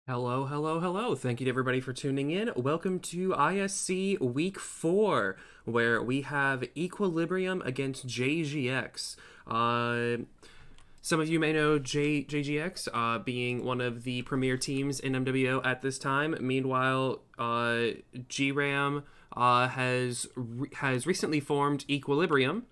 Hello, hello, hello. Thank you to everybody for tuning in. Welcome to ISC Week 4, where we have Equilibrium against JGX. Some of you may know JGX being one of the premier teams in MWO at this time. Meanwhile, GRAM has recently formed Equilibrium.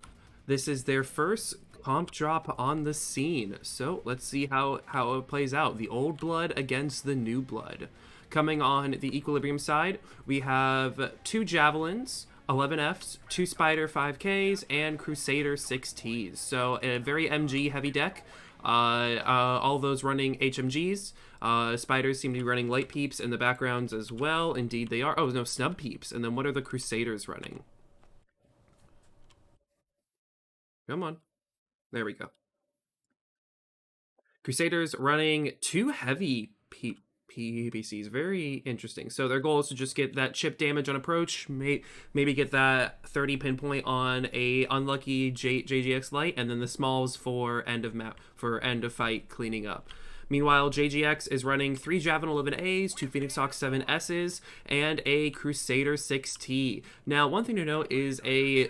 This is their first comp drop on the scene. So let's see how it plays out. The old blood against the new blood. Coming on the Equilibrium side, we have 2 Javelins, 11 Fs, 2 Spider 5Ks, and Crusader 6Ts. So a very MG heavy deck. All those running HMGs. Spiders seem to be running light peeps in the backgrounds as well. Indeed they are. Oh, no, snub peeps. And then what are the Crusaders running? Come on. There we go. Crusaders running 2 heavy PBCs. Very interesting. So their goal is to just get that chip damage on approach, maybe get that 30 pinpoint on a unlucky JGX light, and then the smalls for end of fight cleaning up. Meanwhile, JGX is running 3 Javelin 11As, 2 Phoenix Hawk 7Ss, and a Crusader 6T. Now, one thing to note is a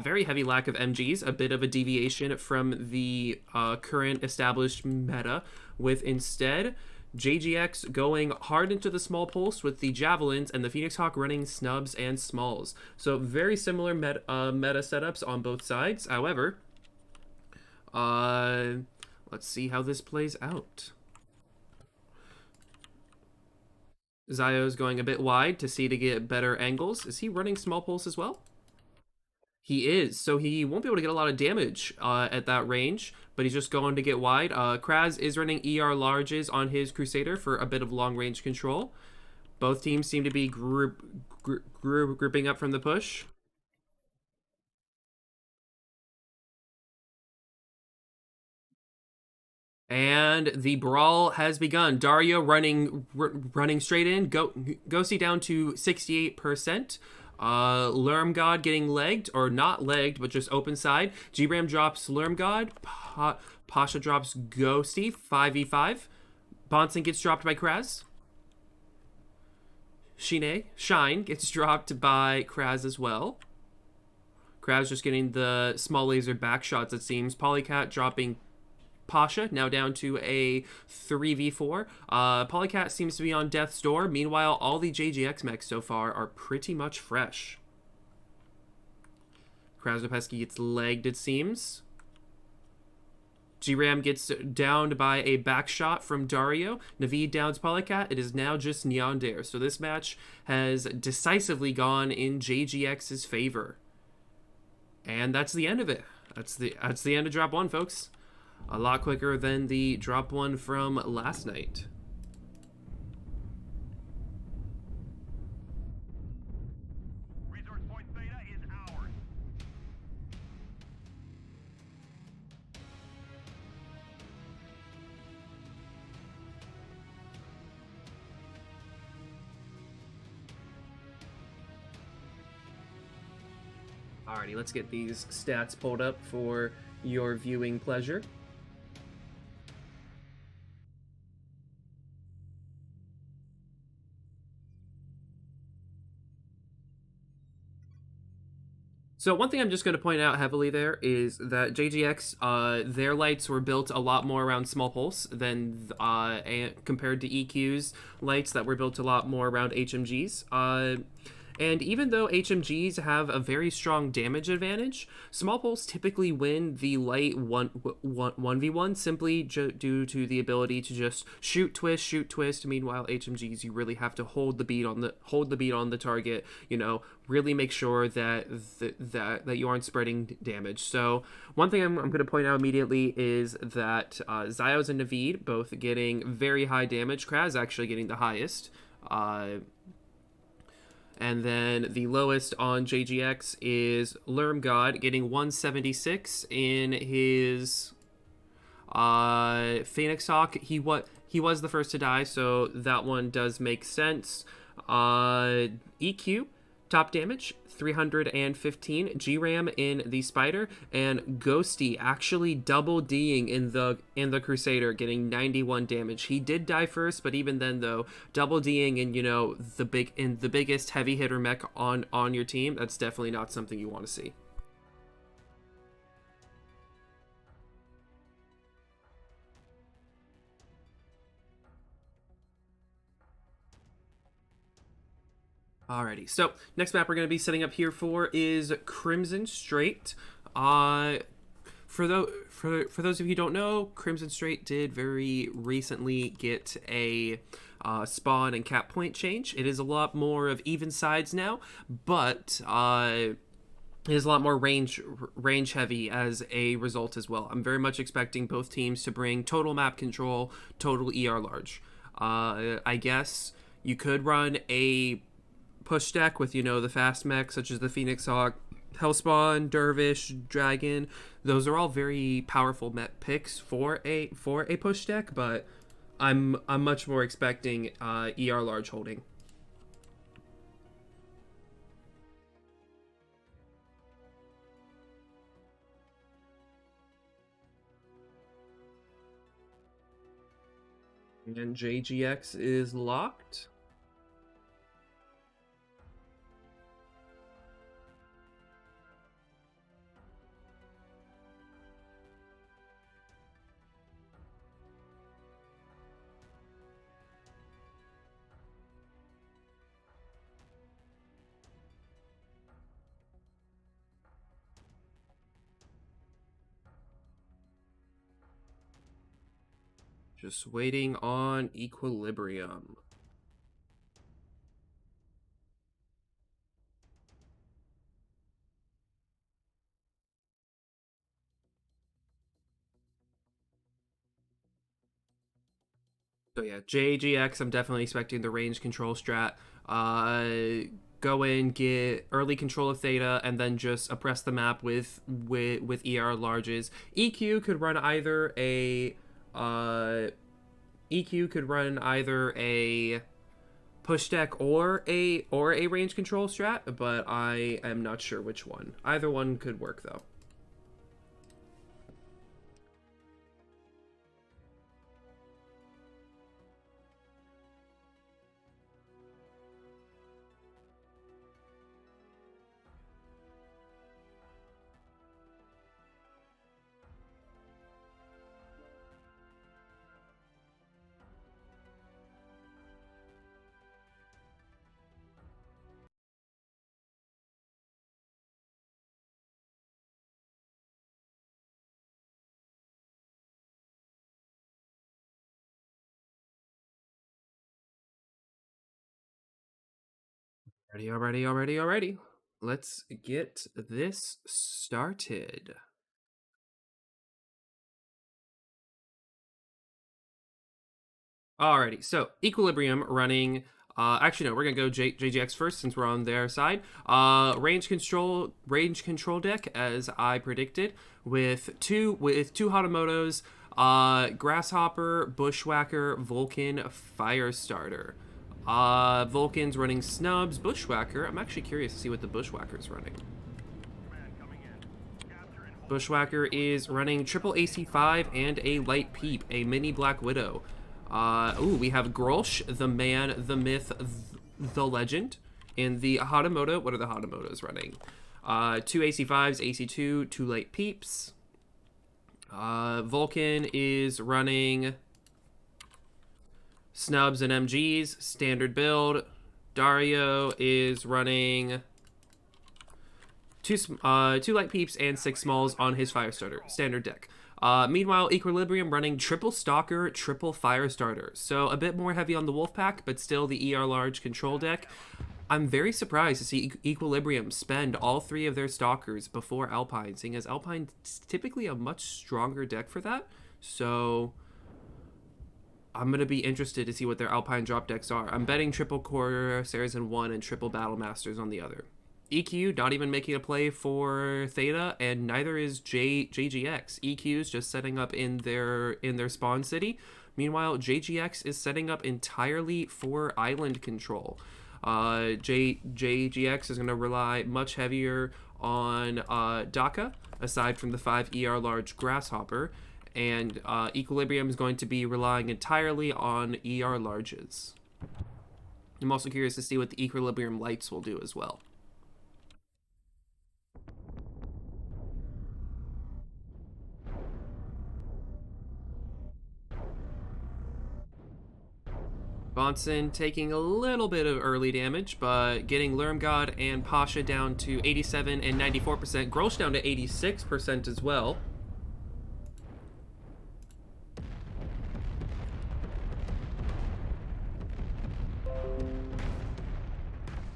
very heavy lack of MGs, a bit of a deviation from the current established meta, with instead JGX going hard into the small pulse with the Javelins and the Phoenix Hawk running snubs and smalls. So very similar meta setups on both sides. However, let's see how this plays out. Zio's going a bit wide to get better angles. Is he running small pulse as well? He is, so he won't be able to get a lot of damage at that range, but he's just going to get wide. Kraz is running ER larges on his Crusader for a bit of long-range control. Both teams seem to be grouping up from the push. And the brawl has begun. Dario running straight in. Ghosty down to 68%. Lermgod getting legged, or not legged, but just open side. Gbram drops Lermgod. Pasha drops Ghosty, 5v5. Bonson gets dropped by Kraz. Shine gets dropped by Kraz as well. Kraz just getting the small laser back shots, it seems. Polycat dropping Pasha, now down to a 3v4. Polycat seems to be on death's door. Meanwhile, all the JGX mechs so far are pretty much fresh. Krasnopesky gets legged, it seems. GRAM gets downed by a back shot from Dario. Naveed downs Polycat. It is now just Neon Dare. So this match has decisively gone in JGX's favor. And that's the end of it. That's the end of drop 1, folks. A lot quicker than the drop 1 from last night. Resource point Theta is ours. Alrighty, let's get these stats pulled up for your viewing pleasure. So one thing I'm just going to point out heavily there is that JGX, their lights were built a lot more around small pulse than compared to EQ's lights that were built a lot more around HMGs. And even though HMGs have a very strong damage advantage, small pulse typically win the light 1v1 simply due to the ability to just shoot, twist. Meanwhile, HMGs, you really have to hold the beat on the target. You know, really make sure that you aren't spreading damage. So one thing I'm going to point out immediately is that Zios and Naveed both getting very high damage. Kraz actually getting the highest. And then the lowest on JGX is Lermgod getting 176 in his Phoenix Hawk. He was the first to die, so that one does make sense. EQ Top damage 315 GRAM in the Spider, and Ghosty actually double D'ing in the Crusader, getting 91 damage. He did die first, but even then though, double D'ing in, you know, the biggest heavy hitter mech on your team, that's definitely not something you want to see. Alrighty, so next map we're going to be setting up here for is Crimson Strait. For those of you who don't know, Crimson Strait did very recently get a spawn and cap point change. It is a lot more of even sides now, but it is a lot more range heavy as a result as well. I'm very much expecting both teams to bring total map control, total ER large. I guess you could run a push deck with, you know, the fast mechs such as the Phoenix Hawk, Hellspawn, Dervish, Dragon. Those are all very powerful mech picks for a push deck, but I'm much more expecting ER large holding. And JGX is locked. Just waiting on equilibrium. So yeah, JGX, I'm definitely expecting the range control strat. Go in, get early control of Theta, and then just oppress the map with ER larges. EQ could run either a push deck or a range control strat, but I am not sure which one. Either one could work though. Already. Let's get this started. Alrighty, so Equilibrium running. Actually, no, we're gonna go JGX first since we're on their side. Range control deck as I predicted with two Hatamotos, Grasshopper, Bushwhacker, Vulcan, Firestarter. Vulcan's running Snubs, Bushwhacker. I'm actually curious to see what the Bushwhacker's running. Bushwhacker is running triple ISC5 and a Light Peep, a mini Black Widow. We have Grolsch, the man, the myth, the legend. In the Hatamoto, what are the Hatamotos running? Two ISC5s, AC2, two Light Peeps. Vulcan is running Snubs and MGs, standard build. Dario is running two Light Peeps and 6 Smalls on his Firestarter, standard deck. Meanwhile, Equilibrium running triple Stalker, triple Firestarter. So a bit more heavy on the Wolfpack, but still the ER large control deck. I'm very surprised to see Equilibrium spend all 3 of their Stalkers before Alpine, seeing as Alpine's typically a much stronger deck for that. So I'm going to be interested to see what their Alpine drop decks are. I'm betting triple Corsairs in one and triple Battle Masters on the other. EQ not even making a play for Theta, and neither is JGX. EQ's just setting up in their spawn city. Meanwhile, JGX is setting up entirely for island control. JGX is going to rely much heavier on DACA, aside from the 5 ER large Grasshopper, and Equilibrium is going to be relying entirely on ER larges. I'm also curious to see what the Equilibrium lights will do as well. Bonson taking a little bit of early damage, but getting Lermgod and Pasha down to 87 and 94%. Grolsch down to 86% as well.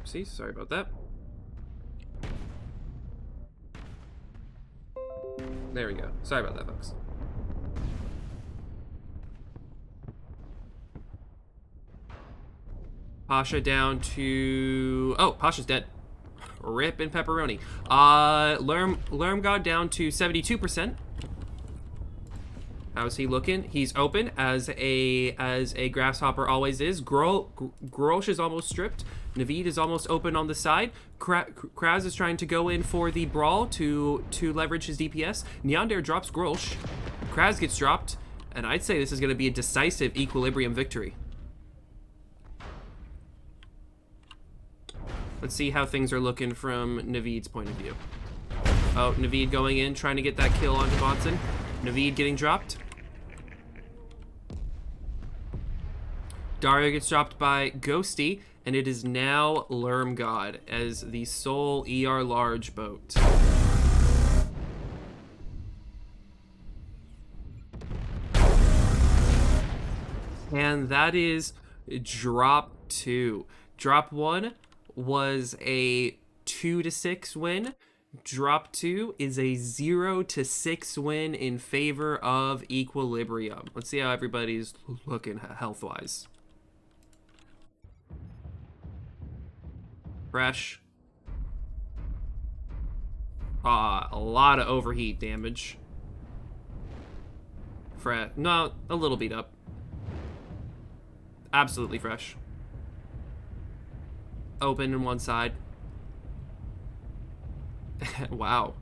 See, sorry about that. There we go. Sorry about that, folks. Pasha down to... Oh, Pasha's dead. Rip and pepperoni. Lermgod down to 72%. How's he looking? He's open as a Grasshopper always is. Grolsch is almost stripped. Naveed is almost open on the side. Kraz is trying to go in for the brawl to leverage his DPS. Neander drops Grolsch. Kraz gets dropped, and I'd say this is going to be a decisive Equilibrium victory. Let's see how things are looking from Naveed's point of view. Oh, Naveed going in, trying to get that kill onto Bonson. Naveed getting dropped. Dario gets dropped by Ghosty, and it is now Lermgod as the sole ER large boat. And that is drop 2. Drop 1 was a 2-6 win. Drop 2 is a 0-6 win in favor of Equilibrium. Let's see how everybody's looking health-wise. Fresh. A lot of overheat damage. No, a little beat up. Absolutely fresh. Open in one side. Wow.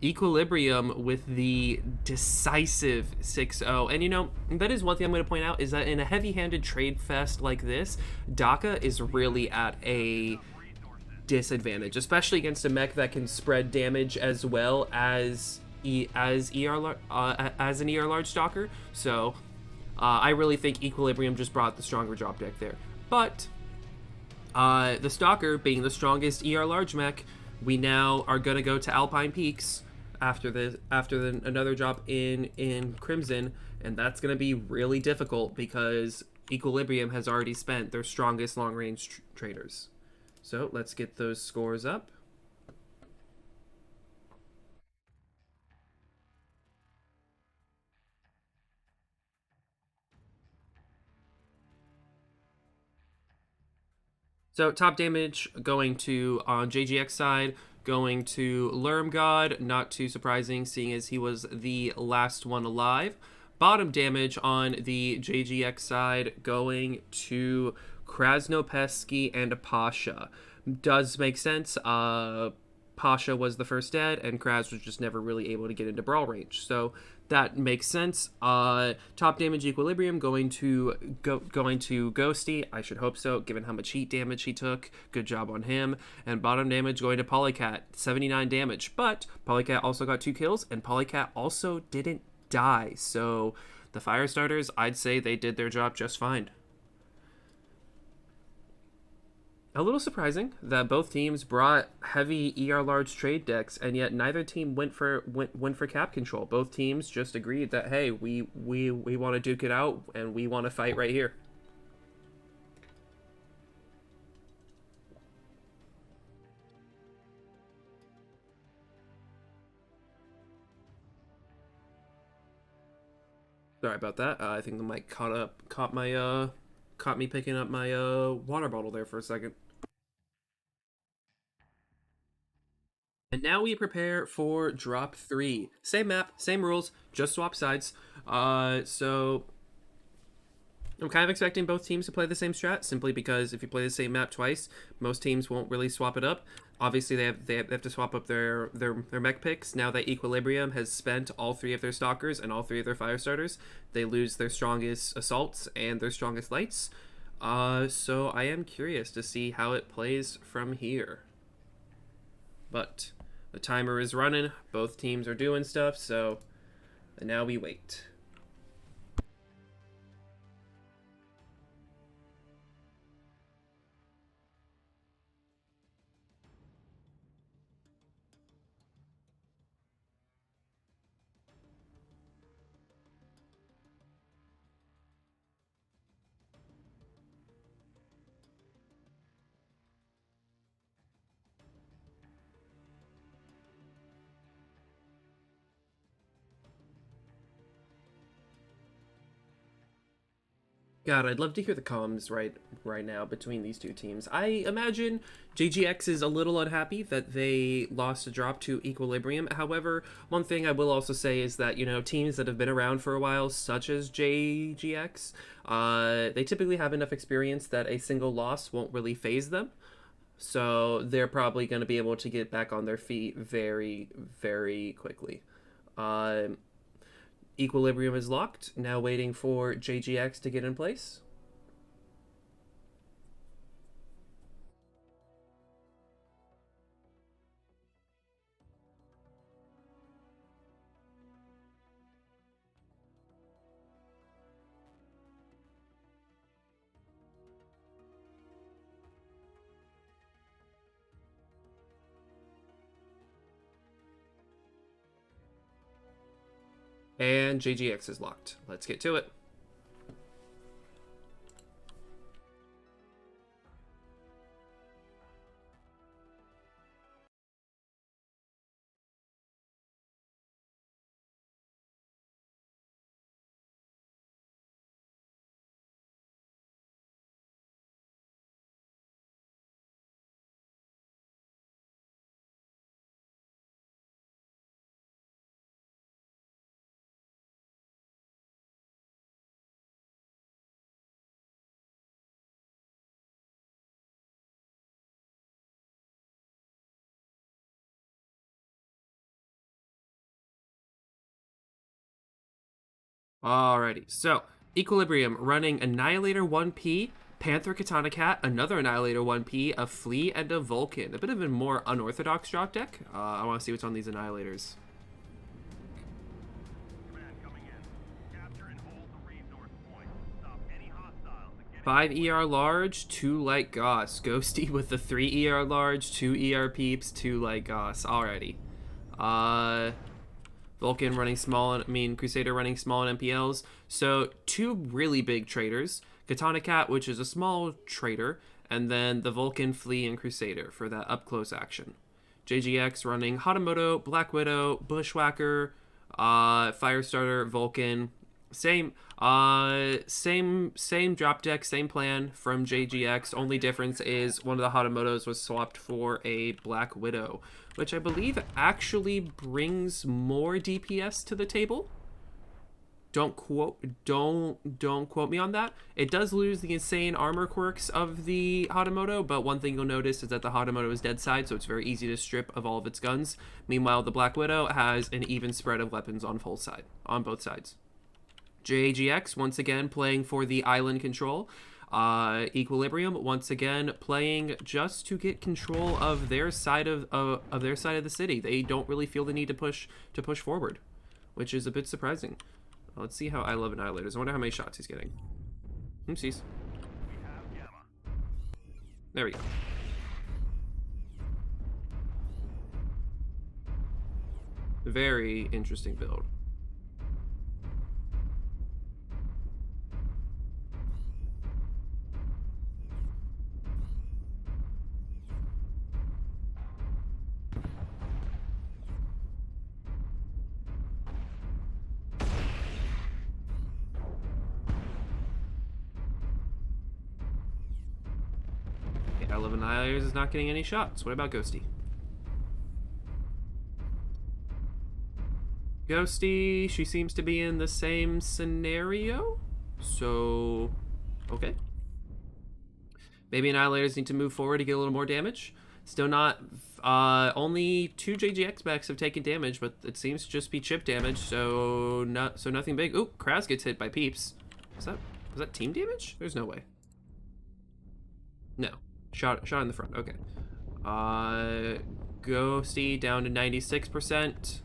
Equilibrium with the decisive 6-0. And you know, that is one thing I'm going to point out, is that in a heavy-handed trade fest like this, DACA is really at a disadvantage, especially against a mech that can spread damage as well as an ER large stalker. So I really think Equilibrium just brought the stronger drop deck there. But the Stalker being the strongest ER large mech, we now are going to go to Alpine Peaks after another drop in Crimson, and that's going to be really difficult because Equilibrium has already spent their strongest long-range traders. So let's get those scores up. So top damage going to, on JGX side, going to Lermgod, not too surprising seeing as he was the last one alive. Bottom damage on the JGX side going to Krasnopesky and Pasha. Does make sense. Pasha was the first dead, and Kraz was just never really able to get into brawl range. So that makes sense. Top damage Equilibrium going to Ghosty. I should hope so, given how much heat damage he took. Good job on him. And bottom damage going to Polycat, 79 damage. But Polycat also got 2 kills, and Polycat also didn't die. So the fire starters, I'd say they did their job just fine. A little surprising that both teams brought heavy ER large trade decks, and yet neither team went for cap control. Both teams just agreed that, hey, we want to duke it out and we want to fight right here. Sorry about that. I think the mic caught me picking up my water bottle there for a second. And now we prepare for drop 3. Same map, same rules, just swap sides. So I'm kind of expecting both teams to play the same strat, simply because if you play the same map twice, most teams won't really swap it up. Obviously, they have to swap up their mech picks. Now that Equilibrium has spent all 3 of their Stalkers and all 3 of their Fire Starters, they lose their strongest Assaults and their strongest Lights. So I am curious to see how it plays from here. But the timer is running, both teams are doing stuff, so now we wait. God, I'd love to hear the comms right now between these two teams. I imagine JGX is a little unhappy that they lost a drop to Equilibrium. However, one thing I will also say is that, you know, teams that have been around for a while, such as JGX, they typically have enough experience that a single loss won't really phase them. So they're probably going to be able to get back on their feet very, very quickly. Equilibrium is locked. Now waiting for JGX to get in place. And JGX is locked. Let's get to it. Alrighty, so Equilibrium running Annihilator 1P, Panther Katana Cat, another Annihilator 1P, a Flea, and a Vulcan. A bit of a more unorthodox drop deck. I want to see what's on these Annihilators. 5 ER large, 2 light Goss. Ghosty with the 3 ER large, 2 ER peeps, 2 light Goss. Alrighty. Vulcan running small, Crusader running small in MPLs. So 2 really big traders. Katana Cat, which is a small trader, and then the Vulcan, Flea, and Crusader for that up-close action. JGX running Hatamoto, Black Widow, Bushwhacker, Firestarter, Vulcan. Same drop deck, same plan from JGX. Only difference is one of the Hatamotos was swapped for a Black Widow, which I believe actually brings more DPS to the table. Don't quote me on that. It does lose the insane armor quirks of the Hatamoto, but one thing you'll notice is that the Hatamoto is dead side, so it's very easy to strip of all of its guns. Meanwhile, the Black Widow has an even spread of weapons on both sides. JGX once again playing for the island control. Equilibrium once again playing just to get control of their side of the city. They don't really feel the need to push forward, which is a bit surprising. Let's see how I love Annihilators. I wonder how many shots he's getting. Oopsies. There we go. Very interesting build. Annihilators is not getting any shots. What about Ghosty? Ghosty, she seems to be in the same scenario. So Maybe Annihilators need to move forward to get a little more damage. Still not... only 2 JGX mechs have taken damage, but it seems to just be chip damage, so nothing big. Ooh, Kraz gets hit by Peeps. Was that team damage? There's no way. No. Shot in the front. Okay. Ghosty down to 96%.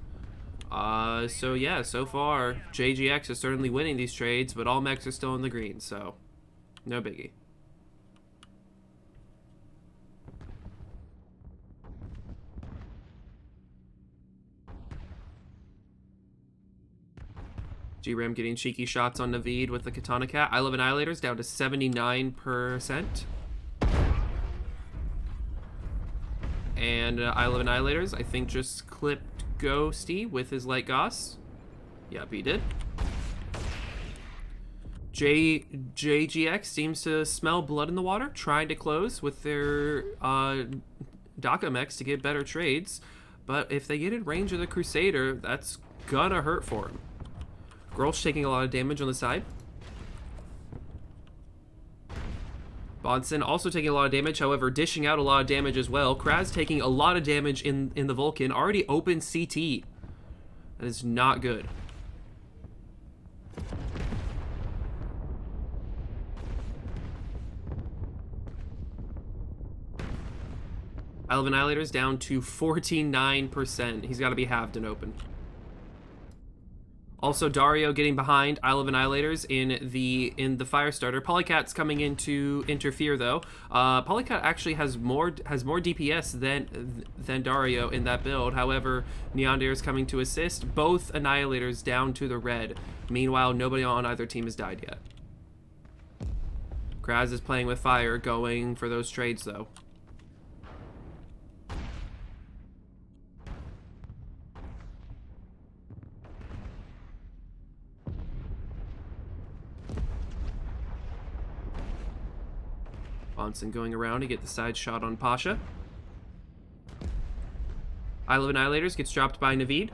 So yeah, so far, JGX is certainly winning these trades, but all mechs are still in the green, so no biggie. GRAM getting cheeky shots on Naveed with the Katana Cat. I Love Annihilators down to 79%. And I Love Annihilators, I think, just clipped Ghosty with his Light Goss. Yep, he did. JGX seems to smell blood in the water, trying to close with their Daka mechs to get better trades. But if they get in range of the Crusader, that's gonna hurt for him. Grolsch taking a lot of damage on the side. Bonson also taking a lot of damage, however, dishing out a lot of damage as well. Kraz taking a lot of damage in the Vulcan. Already open CT. That is not good. I Love Annihilators down to 49%. He's got to be halved and open. Also, Dario getting behind I Love Annihilators in the Firestarter. Polycat's coming in to interfere though. Polycat actually has more DPS than Dario in that build. However, Neondair is coming to assist. Both Annihilators down to the red. Meanwhile, nobody on either team has died yet. Kraz is playing with fire, going for those trades though. Bonson going around to get the side shot on Pasha. I Love Annihilators gets dropped by Naveed.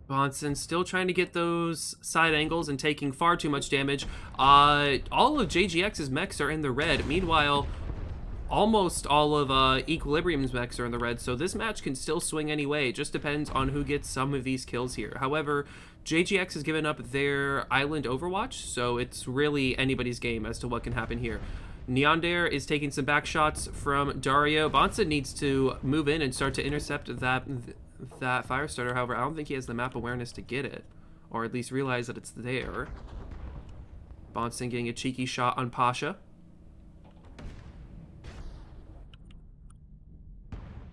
Bonson still trying to get those side angles and taking far too much damage. All of JGX's mechs are in the red. Meanwhile, almost all of Equilibrium's mechs are in the red, so this match can still swing any way. It just depends on who gets some of these kills here. However, JGX has given up their island overwatch, so it's really anybody's game as to what can happen here. Neondair is taking some back shots from Dario. Bonson needs to move in and start to intercept that Firestarter. However, I don't think he has the map awareness to get it, or at least realize that it's there. Bonson getting a cheeky shot on Pasha.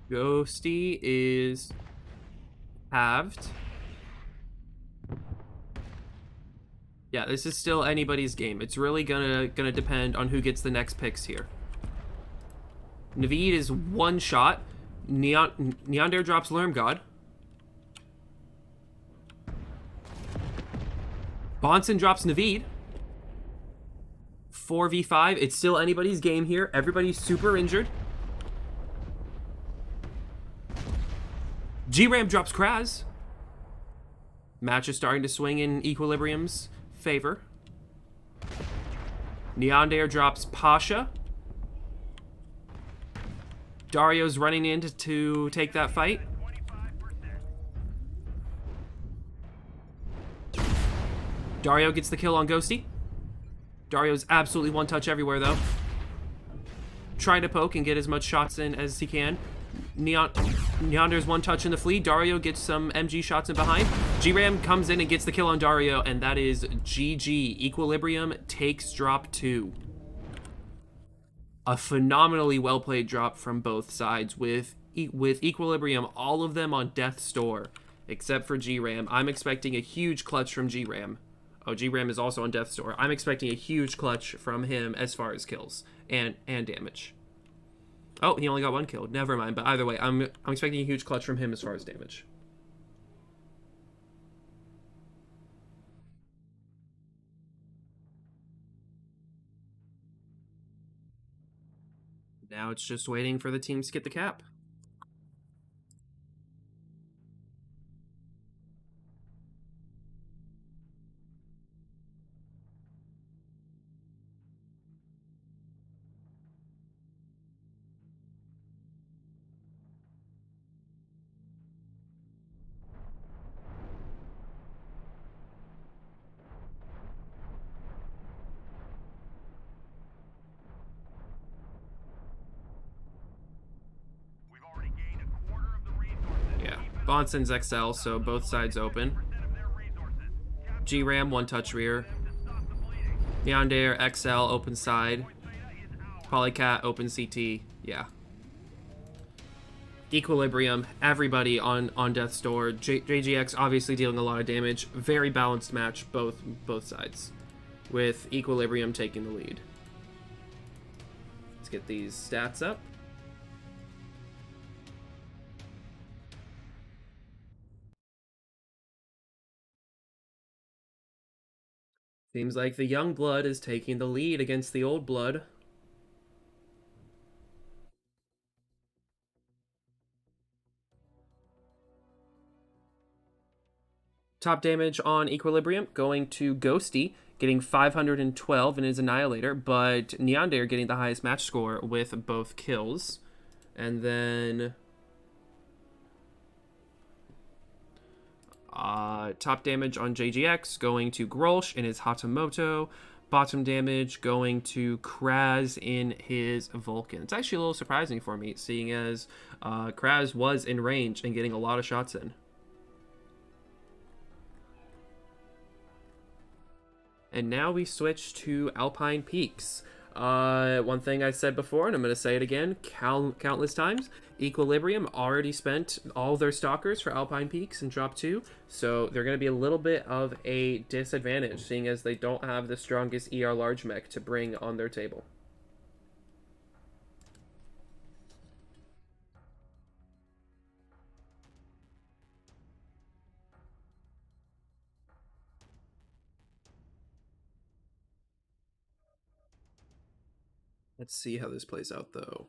Ghosty is halved. Yeah, this is still anybody's game. It's really gonna depend on who gets the next picks here. Naveed is one shot. Neondair drops Lermgod. Bonson drops Naveed. 4v5. It's still anybody's game here. Everybody's super injured. GRAM drops Kraz. Match is starting to swing in Equilibrium's favor. Neondair drops Pasha. Dario's running in to take that fight. Dario gets the kill on Ghosty. Dario's absolutely one touch everywhere though. Trying to poke and get as much shots in as he can. Neondair's one touch in the fleet. Dario gets some MG shots in behind. GRAM comes in and gets the kill on Dario, and that is GG. Equilibrium takes drop 2. A phenomenally well-played drop from both sides with Equilibrium, all of them on death's door, except for GRAM. I'm expecting a huge clutch from GRAM. Oh, GRAM is also on death's door. I'm expecting a huge clutch from him as far as kills and damage. Oh, he only got one kill. Never mind. But either way, I'm expecting a huge clutch from him as far as damage. Now it's just waiting for the teams to get the cap. Bonson's XL, so both sides open. G-Ram, one touch rear. Yandere XL, open side. Polycat, open CT. Yeah. Equilibrium, everybody on Death's Door. JGX obviously dealing a lot of damage. Very balanced match, both sides, with Equilibrium taking the lead. Let's get these stats up. Seems like the young blood is taking the lead against the old blood. Top damage on Equilibrium going to Ghosty, getting 512 in his Annihilator, but Neander getting the highest match score with both kills. And then top damage on JGX going to Grolsch in his Hatamoto. Bottom damage going to Kraz in his Vulcan. It's actually a little surprising for me, seeing as Kraz was in range and getting a lot of shots in. And now we switch to Alpine Peaks. One thing I said before, and I'm going to say it again countless times, Equilibrium already spent all their stalkers for Alpine Peaks in drop 2, so they're going to be a little bit of a disadvantage, seeing as they don't have the strongest ER large mech to bring on their table. Let's see how this plays out, though.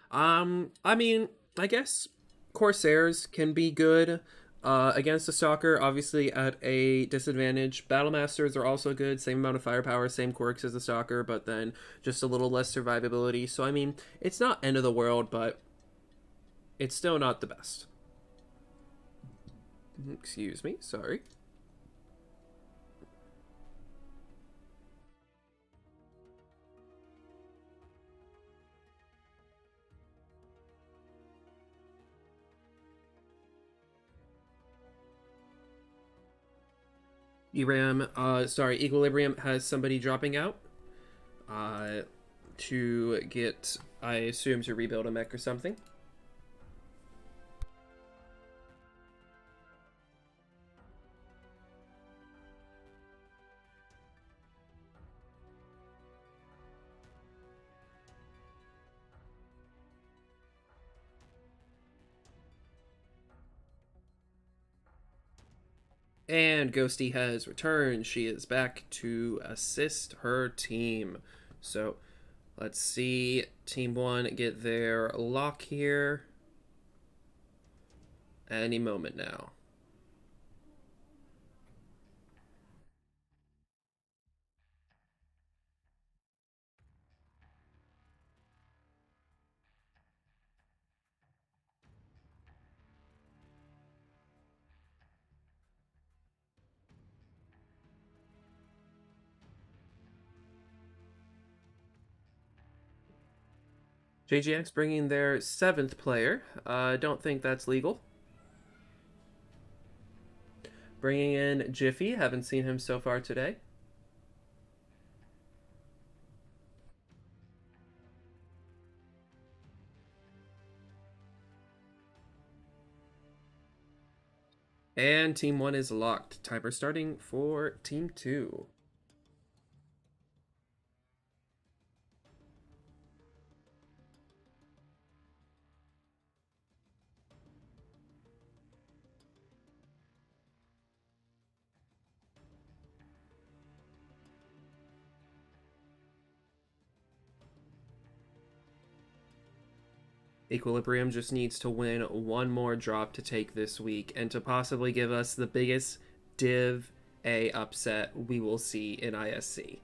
I mean, I guess Corsairs can be good against a Stalker, obviously at a disadvantage. Battlemasters are also good, same amount of firepower, same quirks as the Stalker, but then just a little less survivability. So, I mean, it's not end of the world, but it's still not the best. Excuse me, sorry. Equilibrium has somebody dropping out to get, I assume, to rebuild a mech or something. And Ghosty has returned. She is back to assist her team. So let's see Team 1 get their lock here any moment now. JGX bringing their 7th player. Don't think that's legal. Bringing in Jiffy. Haven't seen him so far today. And Team 1 is locked. Timer starting for Team 2. Equilibrium just needs to win one more drop to take this week and to possibly give us the biggest Div A upset we will see in ISC.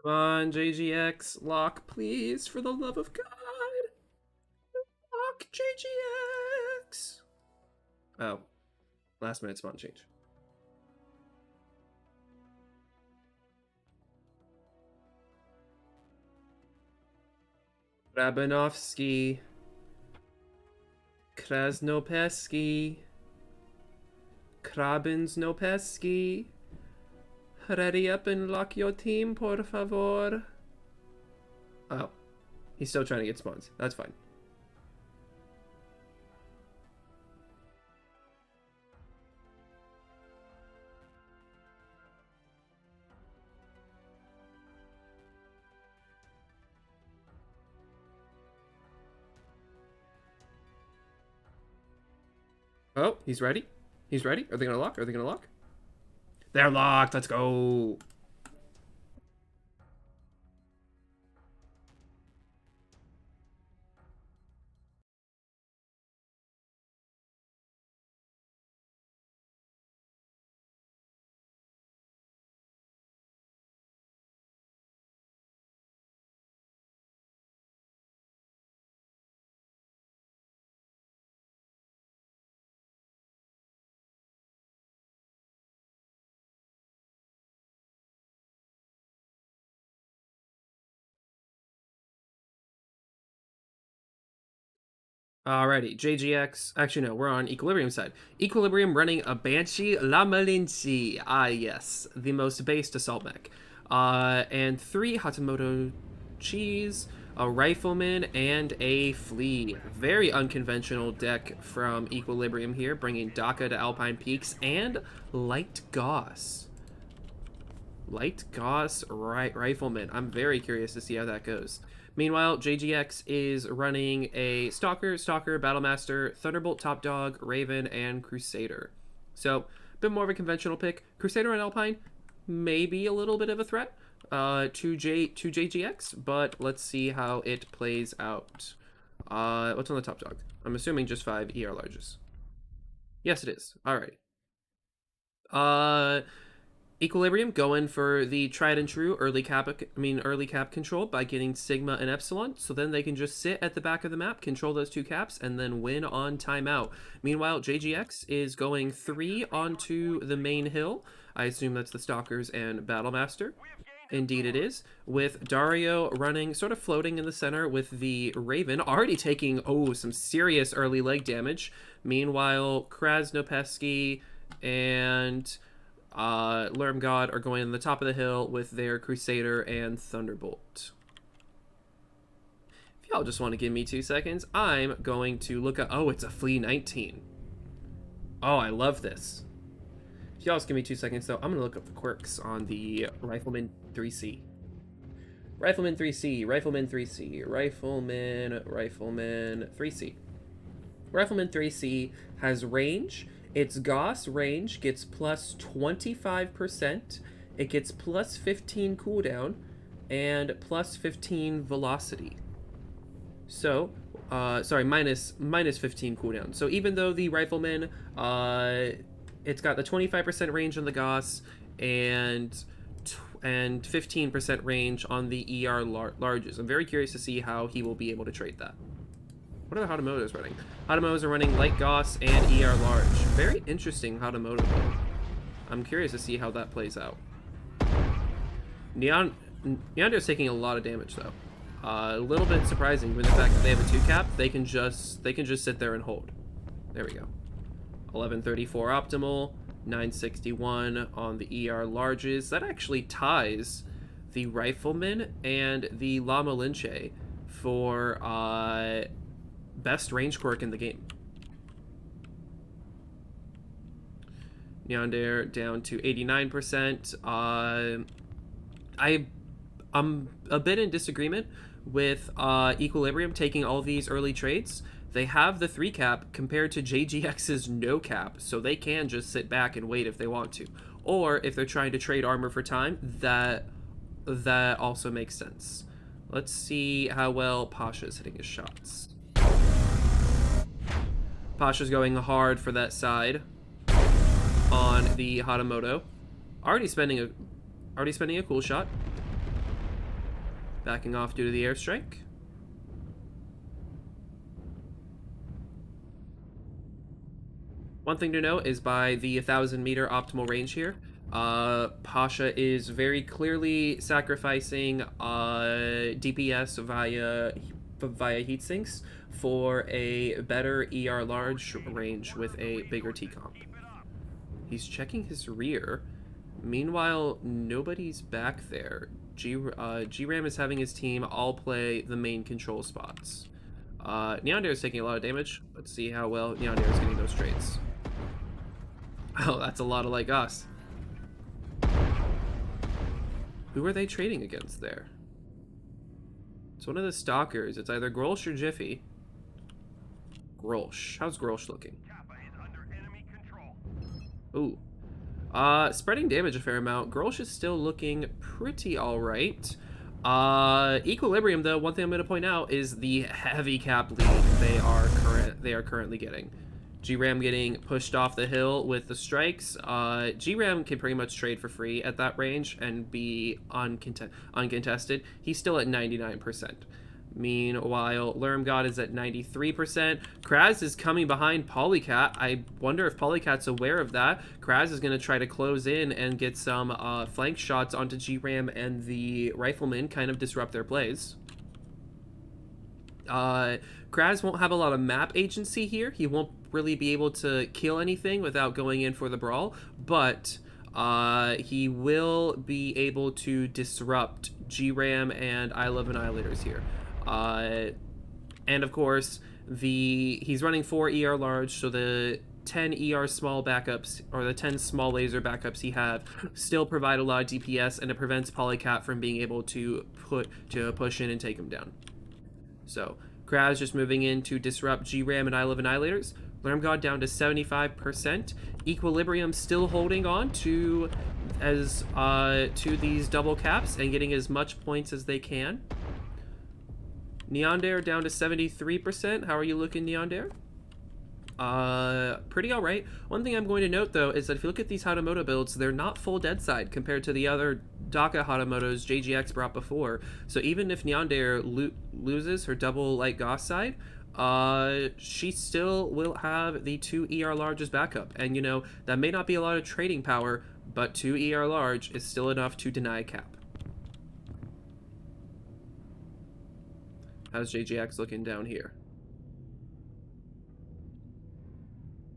Come on, JGX, lock, please, for the love of God. JGX! Oh, last minute spawn change. Rabanovsky. Krasnopesky. Krabinsnopesky. Ready up and lock your team, por favor. Oh. He's still trying to get spawns. That's fine. Oh, he's ready. He's ready. Are they gonna lock? Are they gonna lock? They're locked. Let's go. Alrighty, JGX. Actually, no, we're on Equilibrium side. Equilibrium running a Banshee La Malinci. Ah, yes, the most based assault mech. And 3 Hatamoto Cheese, a Rifleman, and a Flea. Very unconventional deck from Equilibrium here, bringing Daka to Alpine Peaks and Light Gauss. Light Gauss Rifleman. I'm very curious to see how that goes. Meanwhile, JGX is running a Stalker, Battlemaster, Thunderbolt Top Dog, Raven, and Crusader. So, a bit more of a conventional pick. Crusader and Alpine, maybe a little bit of a threat to JGX, but let's see how it plays out. What's on the Top Dog? I'm assuming just 5 ER larges. Yes, it is. Alright. Equilibrium going for the tried and true early cap control by getting Sigma and Epsilon, so then they can just sit at the back of the map, control those 2 caps, and then win on timeout. Meanwhile, JGX is going 3 onto the main hill. I assume that's the Stalkers and Battlemaster. Indeed it is, with Dario running, sort of floating in the center with the Raven, already taking, some serious early leg damage. Meanwhile, Krasnopesky and Lermgod are going on the top of the hill with their Crusader and Thunderbolt. If y'all just want to give me 2 seconds, I'm going to look up... Oh, it's a Flea 19. Oh, I love this. If y'all just give me 2 seconds, though, I'm going to look up the quirks on the Rifleman 3C. Rifleman 3C, Rifleman 3C, Rifleman 3C. Rifleman 3C has range. Its Gauss range gets plus 25%, it gets plus 15 cooldown, and plus 15 velocity. So, minus 15 cooldown. So even though the Rifleman, it's got the 25% range on the Gauss, and 15% range on the ER larges. I'm very curious to see how he will be able to trade that. What are the Hatamotos running? Hatamotos are running Light Gauss and ER Large. Very interesting Hatamoto. I'm curious to see how that plays out. Neander's taking a lot of damage though. A little bit surprising given the fact that they have a 2 cap. They can just sit there and hold. There we go. 1134 optimal, 961 on the ER larges. That actually ties the Rifleman and the La Malinche for best range quirk in the game. Neander down to 89%. I'm a bit in disagreement with Equilibrium taking all these early trades. They have the 3 cap compared to JGX's no cap, so they can just sit back and wait if they want to. Or if they're trying to trade armor for time, that also makes sense. Let's see how well Pasha's hitting his shots. Pasha's going hard for that side on the Hatamoto. Already spending a cool shot. Backing off due to the airstrike. One thing to note is by the 1,000-meter optimal range here, Pasha is very clearly sacrificing DPS via heat sinks for a better ER large range with a bigger T comp. He's checking his rear. Meanwhile, nobody's back there. GRAM is having his team all play the main control spots. Neander is taking a lot of damage. Let's see how well Neander is getting those trades. Oh, that's a lot of like us. Who are they trading against there? It's one of the stalkers. It's either Grolsch or Jiffy. Grolsch. How's Grolsch looking? Ooh. Spreading damage a fair amount. Grolsch is still looking pretty alright. Equilibrium, though, one thing I'm going to point out is the heavy cap lead they are currently getting. GRAM getting pushed off the hill with the strikes. GRAM can pretty much trade for free at that range and be uncontested. He's still at 99%. Meanwhile, Lermgod is at 93%. Kraz is coming behind Polycat. I wonder if Polycat's aware of that. Kraz is going to try to close in and get some flank shots onto GRAM and the Rifleman, kind of disrupt their plays. Kraz won't have a lot of map agency here. He won't really be able to kill anything without going in for the brawl, but he will be able to disrupt GRAM and I Love Annihilators here. And of course, he's running 4 ER large, so the 10 ER small backups, or the 10 small laser backups he have, still provide a lot of DPS, and it prevents Polycat from being able to push in and take him down. So, Kraz just moving in to disrupt GRAM and I Love Annihilators. Lermgod down to 75%. Equilibrium still holding on to these double caps and getting as much points as they can. Neander down to 73%. How are you looking, Neander? Pretty alright. One thing I'm going to note, though, is that if you look at these Hatamoto builds, they're not full dead side compared to the other Daka Hatamotos JGX brought before. So even if Neander loses her double light Goss side, she still will have the 2 ER large as backup. And, you know, that may not be a lot of trading power, but 2 ER large is still enough to deny a cap. How's JGX looking down here?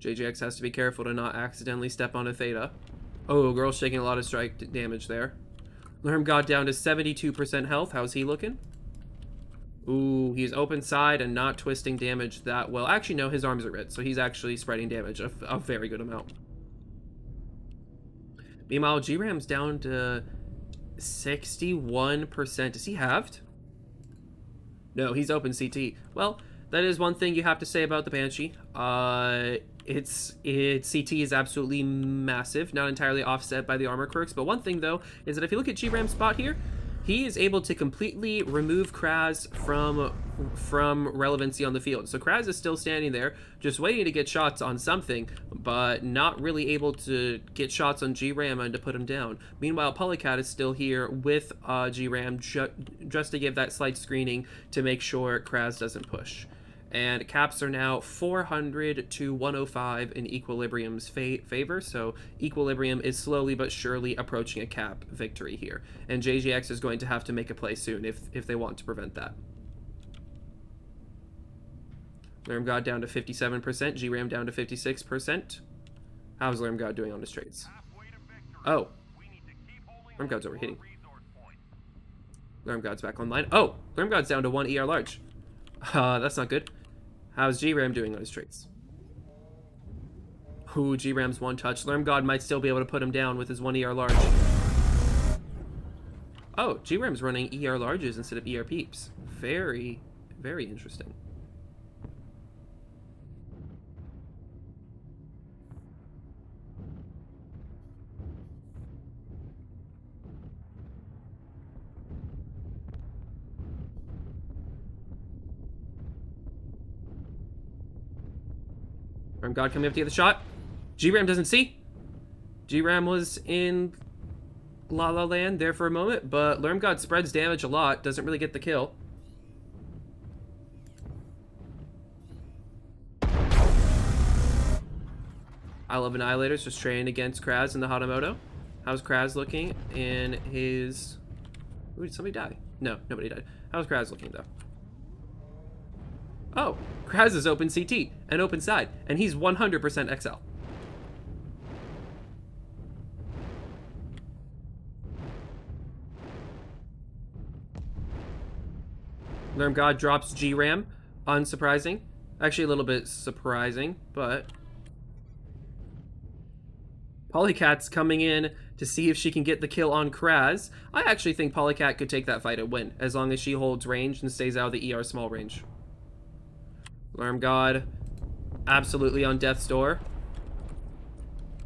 JGX has to be careful to not accidentally step on a Theta. Oh, girl's taking a lot of strike damage there. Lermgod down to 72% health. How's he looking? Ooh, he's open side and not twisting damage that well. Actually, no, his arms are red, so he's actually spreading damage a very good amount. Meanwhile, GRAM's down to 61%. Is he halved? No, he's open CT. Well, that is one thing you have to say about the Banshee. Its CT is absolutely massive, not entirely offset by the armor quirks. But one thing, though, is that if you look at GRAM's spot here, he is able to completely remove Kraz from relevancy on the field. So Kraz is still standing there, just waiting to get shots on something, but not really able to get shots on GRAM and to put him down. Meanwhile, Polycat is still here with GRAM just to give that slight screening to make sure Kraz doesn't push. And caps are now 400 to 105 in Equilibrium's favor, so Equilibrium is slowly but surely approaching a cap victory here. And JGX is going to have to make a play soon if they want to prevent that. Lermgod down to 57%, GRAM down to 56%. How's Lermgod doing on his trades? Oh. Lermgod's overheating. Lermgod's back online. Oh! Lermgod's down to 1 ER large. That's not good. How's GRAM doing on his traits? Ooh, GRAM's one touch. Lermgod might still be able to put him down with his 1 ER large. Oh, GRAM's running ER larges instead of ER peeps. Very, very interesting. Lermgod coming up to get the shot. GRAM doesn't see. GRAM was in La La Land there for a moment, but Lermgod spreads damage a lot, doesn't really get the kill. Isle of Annihilators just training against Kraz in the Hatamoto. How's Kraz looking in his... Ooh, did somebody die? No, nobody died. How's Kraz looking, though? Oh, Kraz is open CT and open side, and he's 100% XL. Lermgod drops G-Ram. Unsurprising. Actually, a little bit surprising, but... Polycat's coming in to see if she can get the kill on Kraz. I actually think Polycat could take that fight and win, as long as she holds range and stays out of the ER small range. Lermgod, absolutely on death's door.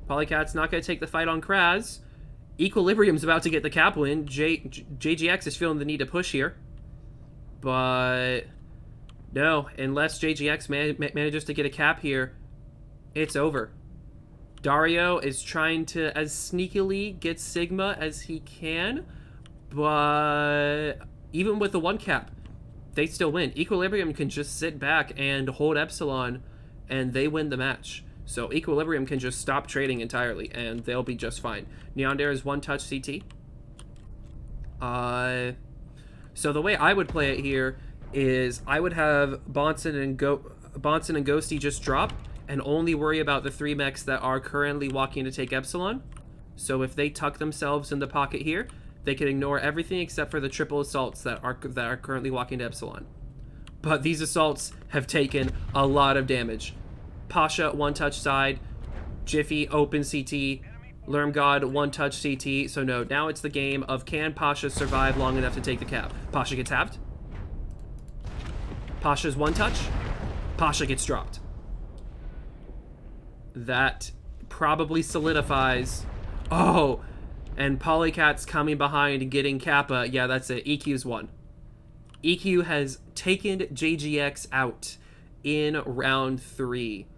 Polycat's not going to take the fight on Kraz. Equilibrium's about to get the cap win. JGX is feeling the need to push here. But no, unless JGX manages to get a cap here, it's over. Dario is trying to as sneakily get Sigma as he can, but even with the one cap, they still win. Equilibrium can just sit back and hold Epsilon, and they win the match. So Equilibrium can just stop trading entirely, and they'll be just fine. Neondare is one-touch CT. So the way I would play it here is I would have Bonson and Ghosty just drop, and only worry about the 3 mechs that are currently walking to take Epsilon. So if they tuck themselves in the pocket here, they can ignore everything except for the triple assaults that are currently walking to Epsilon. But these assaults have taken a lot of damage. Pasha, one-touch side. Jiffy, open CT. Lermgod, one-touch CT. So no, now it's the game of can Pasha survive long enough to take the cap. Pasha gets halved. Pasha's one-touch. Pasha gets dropped. That probably solidifies... Oh, and Polycat's coming behind and getting Kappa. Yeah, that's it. EQ's won. EQ has taken JGX out in round 3.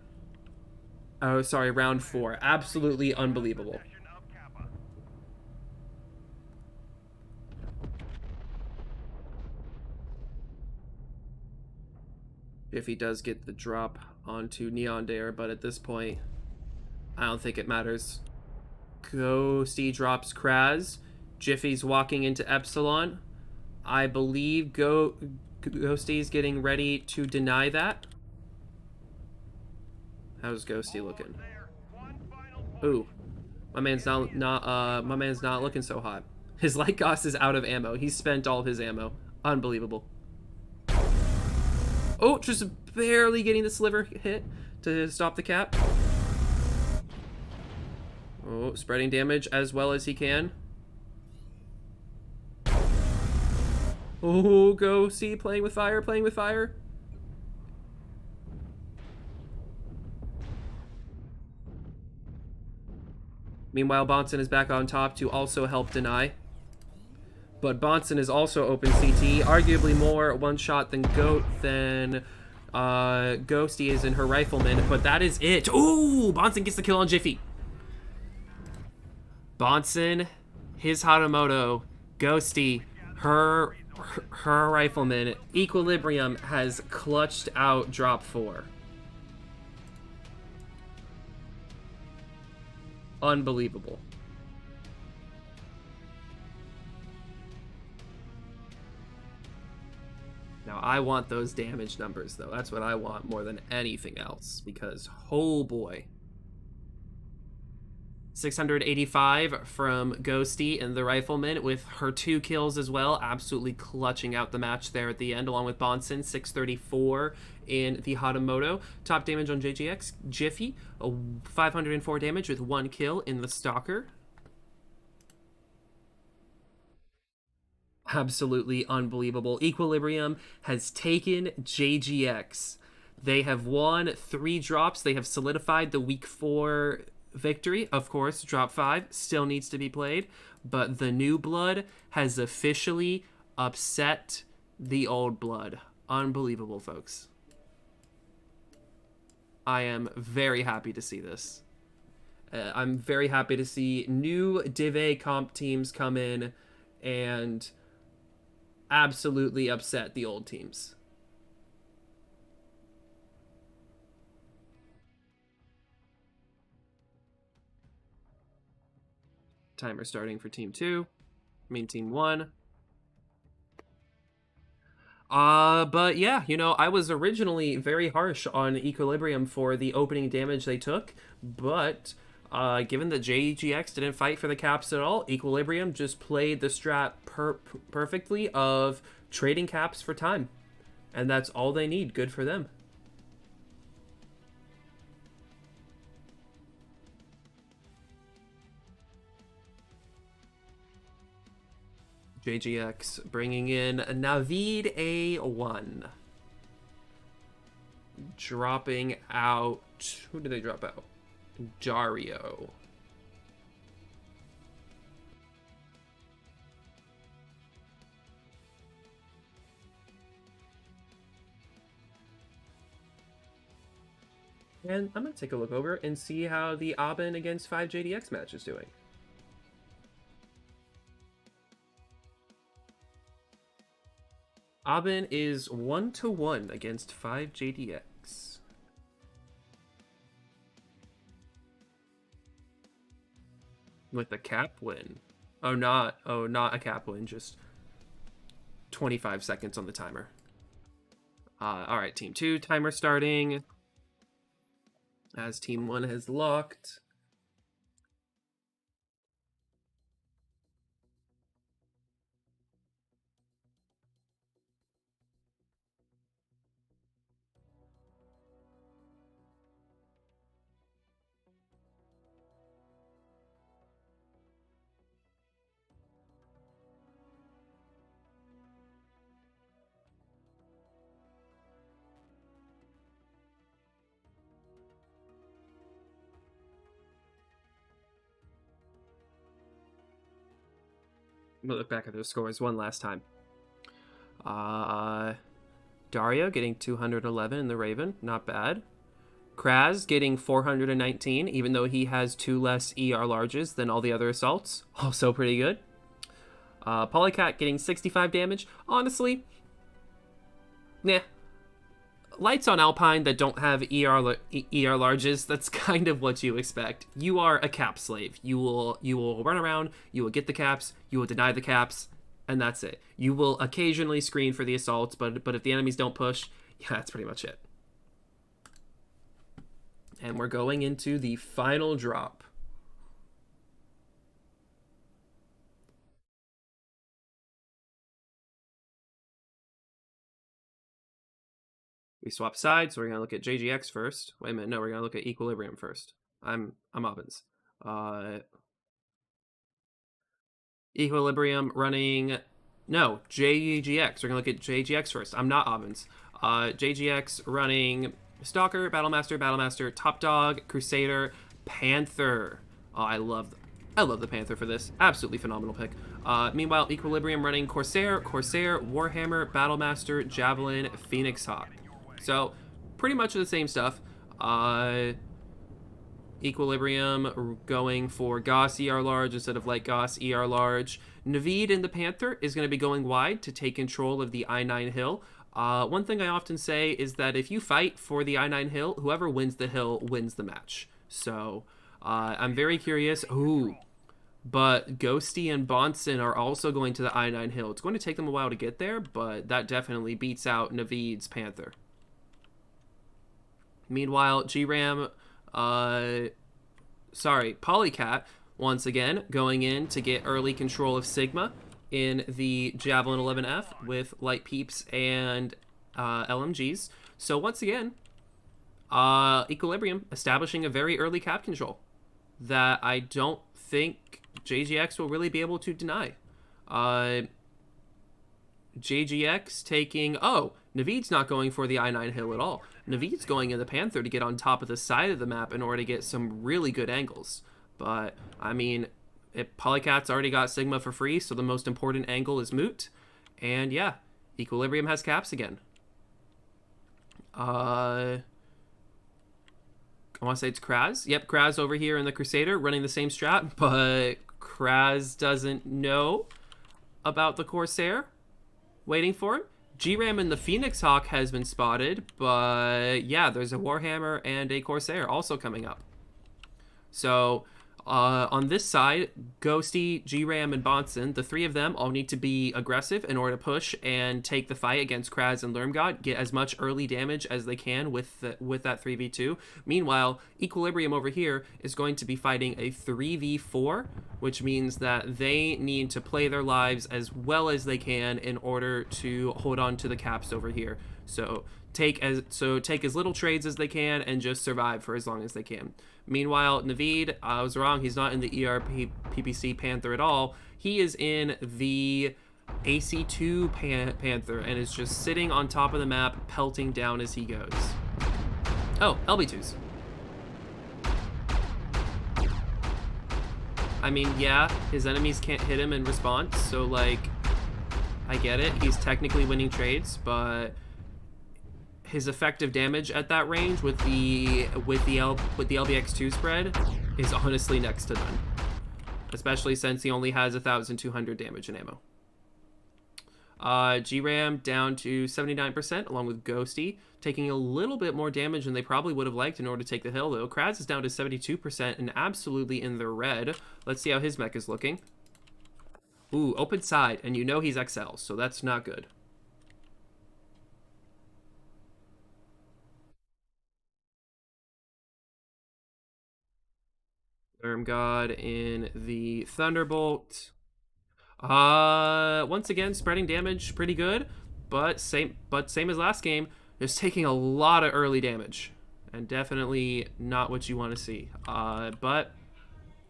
Oh, sorry, round 4. Absolutely unbelievable. If he does get the drop onto Neondare, but at this point, I don't think it matters. Ghosty drops Kraz. Jiffy's walking into Epsilon. I believe Ghosty's getting ready to deny that. How's Ghosty looking? Ooh, my man's not looking so hot. His light cost is out of ammo. He spent all his ammo. Unbelievable. Oh, just barely getting the sliver hit to stop the cap. Oh, spreading damage as well as he can. Oh, Ghosty playing with fire, playing with fire. Meanwhile, Bonson is back on top to also help deny. But Bonson is also open CT, arguably more one-shot than Ghosty is in her Rifleman, but that is it. Ooh, Bonson gets the kill on Jiffy. Bonson, his Hatamoto, Ghosty, her Rifleman. Equilibrium has clutched out drop 4. Unbelievable. Now, I want those damage numbers, though. That's what I want more than anything else, because, oh boy. 685 from Ghosty and the Rifleman with her 2 kills as well, absolutely clutching out the match there at the end, along with Bonson. 634 in the Hatamoto. Top damage on JGX, Jiffy, 504 damage with 1 kill in the Stalker. Absolutely unbelievable. Equilibrium has taken JGX. They have won 3 drops. They have solidified the week 4 victory. Of course, drop 5 still needs to be played, but the new blood has officially upset the old blood. Unbelievable, folks. I am very happy to see this. I'm very happy to see new Div A comp teams come in and absolutely upset the old teams. Timer starting for team 2. I mean, team 1. But yeah, you know, I was originally very harsh on Equilibrium for the opening damage they took, but given that JGX didn't fight for the caps at all, Equilibrium just played the strat perfectly of trading caps for time. And that's all they need. Good for them. JGX bringing in Navid A1. Dropping out... Who did they drop out? Dario. And I'm going to take a look over and see how the Aben against 5JDX match is doing. Aben is 1-1 against 5JDX. With a cap win. Oh, not a cap win, just 25 seconds on the timer. Alright, Team 2, timer starting. As Team 1 has locked. We'll look back at those scores one last time. Dario getting 211 in the Raven, not bad. Kraz getting 419, even though he has 2 less ER larges than all the other assaults. Also pretty good. Polycat getting 65 damage. Honestly, nah. Lights on Alpine that don't have ER larges, that's kind of what you expect. You are a cap slave. You will run around, you will get the caps, you will deny the caps, and that's it. You will occasionally screen for the assaults, but if the enemies don't push, yeah, that's pretty much it. And we're going into the final drop. We swap sides, so we're gonna look at JGX first. Wait a minute, no, we're gonna look at Equilibrium first. I'm Aben's. Equilibrium running... No, JGX. We're gonna look at JGX first. I'm not Aben's. JGX running Stalker, Battlemaster, Top Dog, Crusader, Panther. Oh, I love the Panther for this. Absolutely phenomenal pick. Meanwhile, Equilibrium running Corsair, Warhammer, Battlemaster, Javelin, Phoenix Hawk. So, pretty much the same stuff. Equilibrium going for Gauss ER large instead of Light Gauss ER large. Navid in the Panther is going to be going wide to take control of the I-9 hill. One thing I often say is that if you fight for the I-9 hill, whoever wins the hill wins the match. So, I'm very curious. Ooh. But Ghosty and Bonson are also going to the I-9 hill. It's going to take them a while to get there, but that definitely beats out Navid's Panther. Meanwhile, Polycat, once again, going in to get early control of Sigma in the Javelin 11F with Light Peeps and LMGs. So once again, Equilibrium establishing a very early cap control that I don't think JGX will really be able to deny. JGX taking... Oh, Navid's not going for the I-9 hill at all. Navid's going in the Panther to get on top of the side of the map in order to get some really good angles. But, I mean, Polycat's already got Sigma for free, so the most important angle is moot. And yeah, Equilibrium has caps again. I want to say it's Kraz. Yep, Kraz over here in the Crusader running the same strat, but Kraz doesn't know about the Corsair. Waiting for him. GRAM and the Phoenix Hawk has been spotted, but yeah, there's a Warhammer and a Corsair also coming up. So, On this side, Ghosty, G-Ram, and Bonson, the three of them all need to be aggressive in order to push and take the fight against Kraz and Lermgod, get as much early damage as they can with that 3v2. Meanwhile, Equilibrium over here is going to be fighting a 3v4, which means that they need to play their lives as well as they can in order to hold on to the caps over here. So take as little trades as they can and just survive for as long as they can. Meanwhile, Naveed, I was wrong. He's not in the PPC Panther at all. He is in the AC2 Panther and is just sitting on top of the map, pelting down as he goes. Oh, LB2s. I mean, yeah, his enemies can't hit him in response, so like, I get it. He's technically winning trades, but his effective damage at that range with the LBX2 spread is honestly next to none, especially since he only has 1,200 damage in ammo. G-Ram down to 79% along with Ghosty, taking a little bit more damage than they probably would have liked in order to take the hill, though. Kraz is down to 72% and absolutely in the red. Let's see how his mech is looking. Ooh, open side, and you know he's XL, so that's not good. God in the Thunderbolt. Once again, spreading damage pretty good, but same as last game, just taking a lot of early damage, and definitely not what you want to see. But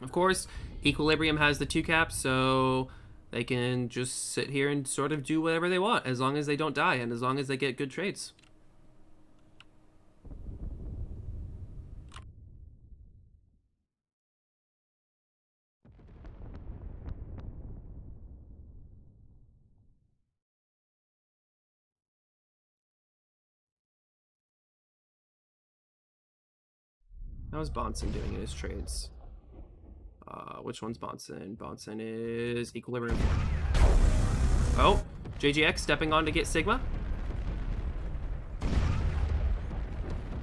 of course, Equilibrium has the 2 caps, so they can just sit here and sort of do whatever they want as long as they don't die and as long as they get good trades. How's Bonson doing in his trades? Which one's Bonson? Bonson is Equilibrium. Oh, JGX stepping on to get Sigma.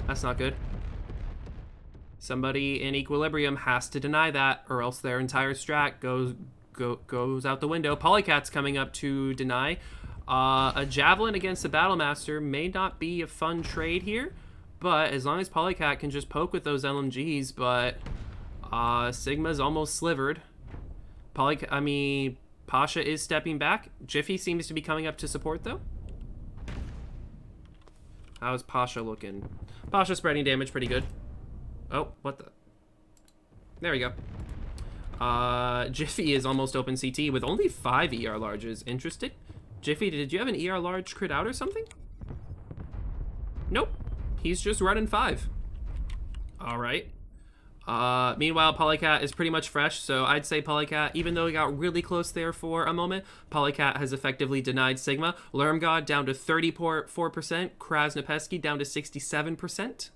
That's not good. Somebody in Equilibrium has to deny that, or else their entire strat goes out the window. Polycat's coming up to deny. A Javelin against the Battlemaster may not be a fun trade here, but as long as Polycat can just poke with those LMGs, but Sigma's almost slivered. Pasha is stepping back. Jiffy seems to be coming up to support, though. How's Pasha looking? Pasha spreading damage pretty good. Oh, what the? There we go. Jiffy is almost open CT with only 5 ER larges. Interesting. Jiffy, did you have an ER large crit out or something? Nope. He's just running 5. All right. Meanwhile, Polycat is pretty much fresh, so I'd say Polycat, even though he got really close there for a moment, Polycat has effectively denied Sigma. Lermgod down to 34%, Krasnopesky down to 67%.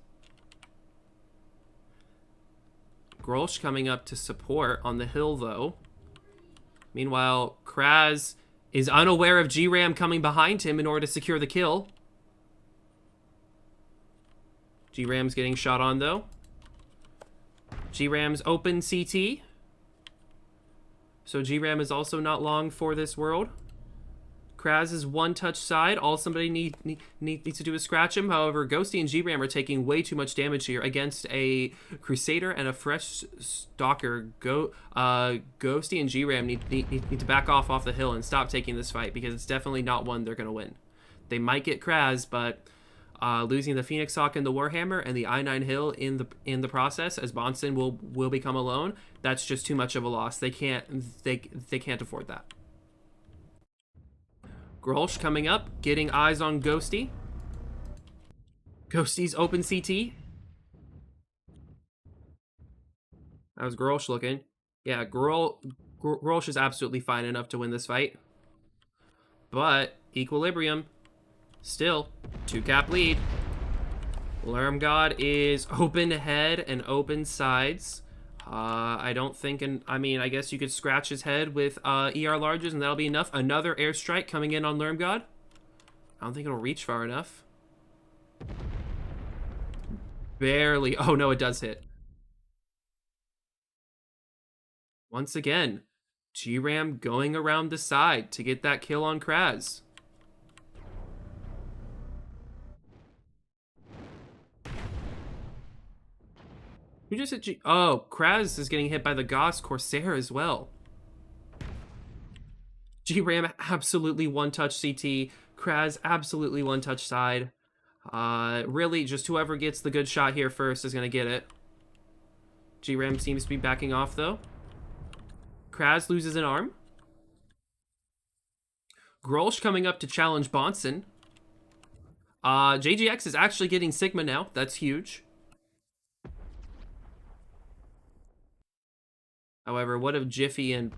Grolsch coming up to support on the hill, though. Meanwhile, Kraz is unaware of G-Ram coming behind him in order to secure the kill. G-Ram's getting shot on, though. G-Ram's open CT. So G-Ram is also not long for this world. Kraz is one-touch side. All somebody needs to do is scratch him. However, Ghosty and G-Ram are taking way too much damage here against a Crusader and a fresh Stalker. Ghosty and G-Ram need to back off the hill and stop taking this fight because it's definitely not one they're going to win. They might get Kraz, but losing the Phoenix Hawk and the Warhammer and the I-9 Hill in the process, as Bonson will become alone, that's just too much of a loss. They can't afford that. Grolsch coming up, getting eyes on Ghosty. Ghosty's open CT. How's Grolsch looking? Yeah, Grolsch is absolutely fine enough to win this fight. But Equilibrium, still 2-cap lead. Lermgod is open head and open sides. I don't think, I guess you could scratch his head with ER larges and that'll be enough. Another airstrike coming in on Lermgod. I don't think it'll reach far enough. Barely. Oh no, it does hit. Once again, G-Ram going around the side to get that kill on Kraz. Who just hit G? Oh, Kraz is getting hit by the Goss Corsair as well. G-Ram absolutely one-touch CT. Kraz absolutely one-touch side. Really, just whoever gets the good shot here first is going to get it. G-Ram seems to be backing off, though. Kraz loses an arm. Grolsch coming up to challenge Bonson. JGX is actually getting Sigma now. That's huge. However, what if Jiffy and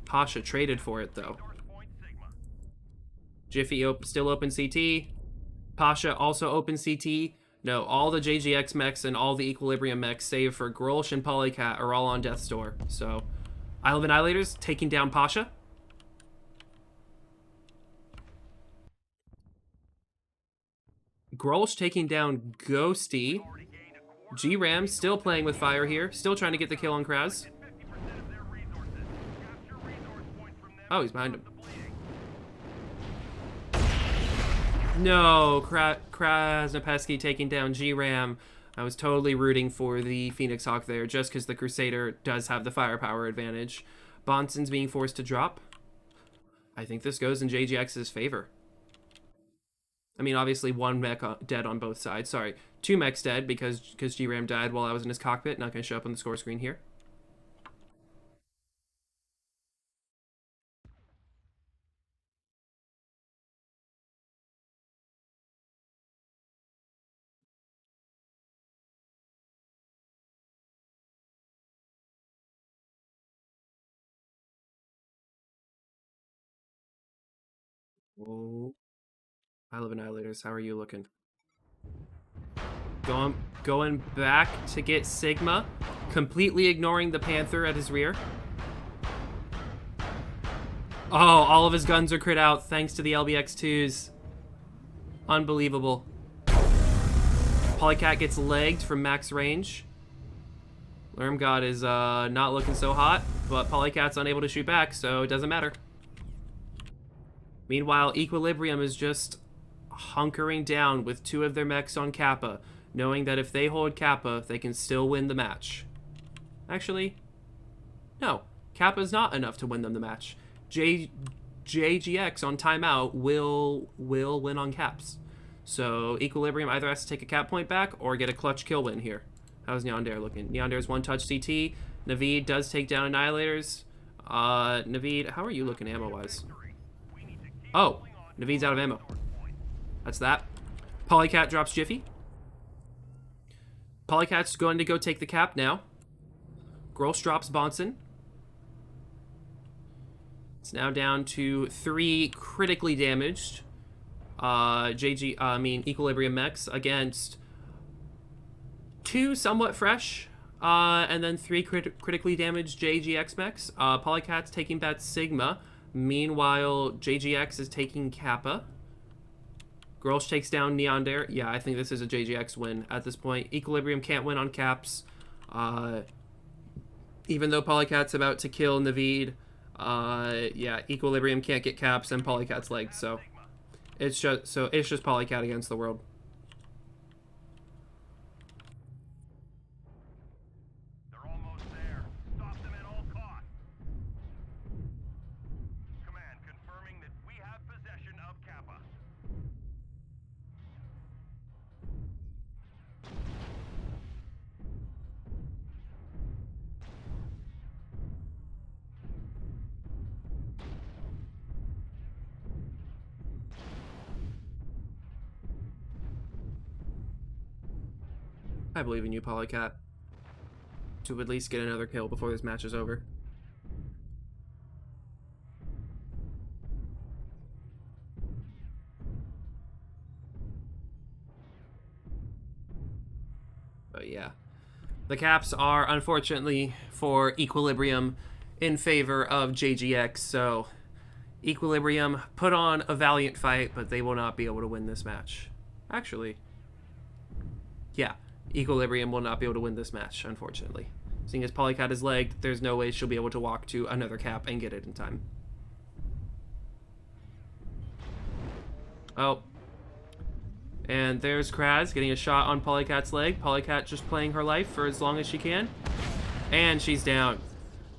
Pasha traded for it, though? Jiffy still open CT. Pasha also open CT. No, all the JGX mechs and all the Equilibrium mechs, save for Grolsch and Polycat, are all on Death's Door. So, Isle of Annihilators taking down Pasha. Grolsch taking down Ghosty. G-Ram still playing with fire here. Still trying to get the kill on Kraz. Oh, he's behind him. No, Krasnopesky taking down G-Ram. I was totally rooting for the Phoenix Hawk there, just because the Crusader does have the firepower advantage. Bonson's being forced to drop. I think this goes in JGX's favor. I mean, obviously one mech dead on both sides. Sorry, 2 mechs dead because G-Ram died while I was in his cockpit. Not going to show up on the score screen here. Oh, Isle of Annihilators, how are you looking? Going back to get Sigma, completely ignoring the Panther at his rear. Oh, all of his guns are crit out thanks to the LBX2s. Unbelievable. Polycat gets legged from max range. Lermgod is not looking so hot, but Polycat's unable to shoot back, so it doesn't matter. Meanwhile, Equilibrium is just hunkering down with 2 of their mechs on Kappa, knowing that if they hold Kappa, they can still win the match. Actually, no. Kappa's not enough to win them the match. JGX on timeout will win on caps. So Equilibrium either has to take a cap point back or get a clutch kill win here. How's Neondair looking? Neondair's one-touch CT. Naveed does take down Annihilators. Naveed, how are you looking ammo-wise? Oh, Naveed's out of ammo. That's that. Polycat drops Jiffy. Polycat's going to go take the cap now. Grolsch drops Bonson. It's now down to 3 critically damaged Equilibrium mechs against 2 somewhat fresh, and then 3 critically damaged JGX mechs. Polycat's taking that Sigma. Meanwhile, JGX is taking Kappa. Grolsch takes down Neondair. Yeah, I think this is a JGX win at this point. Equilibrium can't win on caps. Even though Polycat's about to kill Naveed, yeah, Equilibrium can't get caps and Polycat's legged, so it's just Polycat against the world. They're almost there. Stop them at all costs. Command confirming that we have possession of Kappa. I believe in you, Polycat, to at least get another kill before this match is over. But yeah, the caps are unfortunately for Equilibrium in favor of JGX, so Equilibrium put on a valiant fight, but they will not be able to win this match. Actually, yeah, Equilibrium will not be able to win this match, unfortunately. Seeing as Polycat is lagged, there's no way she'll be able to walk to another cap and get it in time. Oh. And there's Kraz getting a shot on Polycat's leg. Polycat just playing her life for as long as she can. And she's down.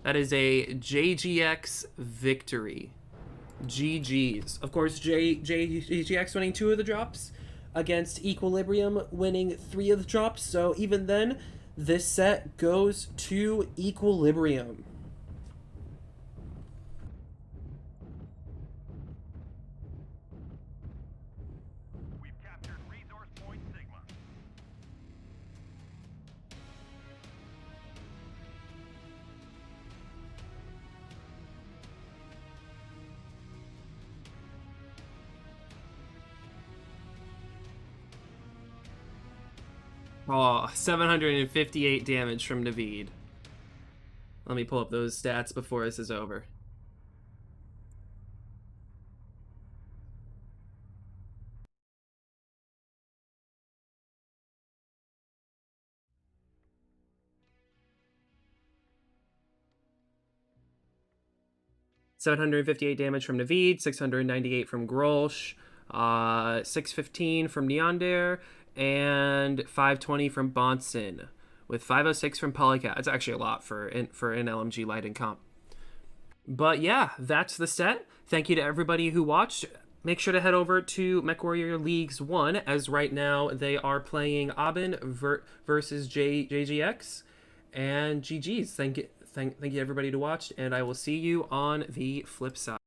That is a JGX victory. GG's. Of course, JGX winning 2 of the drops against Equilibrium winning 3 of the drops. So even then, this set goes to Equilibrium. We've captured resource point Sigma. Oh, 758 damage from Naveed. Let me pull up those stats before this is over. $758 damage from Naveed, 698 from Grolsch, 615 from Neander, and 520 from Bonson, with 506 from Polycat. That's actually a lot for an LMG light and comp. But yeah, that's the set. Thank you to everybody who watched. Make sure to head over to MechWarrior Leagues 1, as right now they are playing Aubin versus JGX. And GG's. Thank you everybody to watch, and I will see you on the flip side.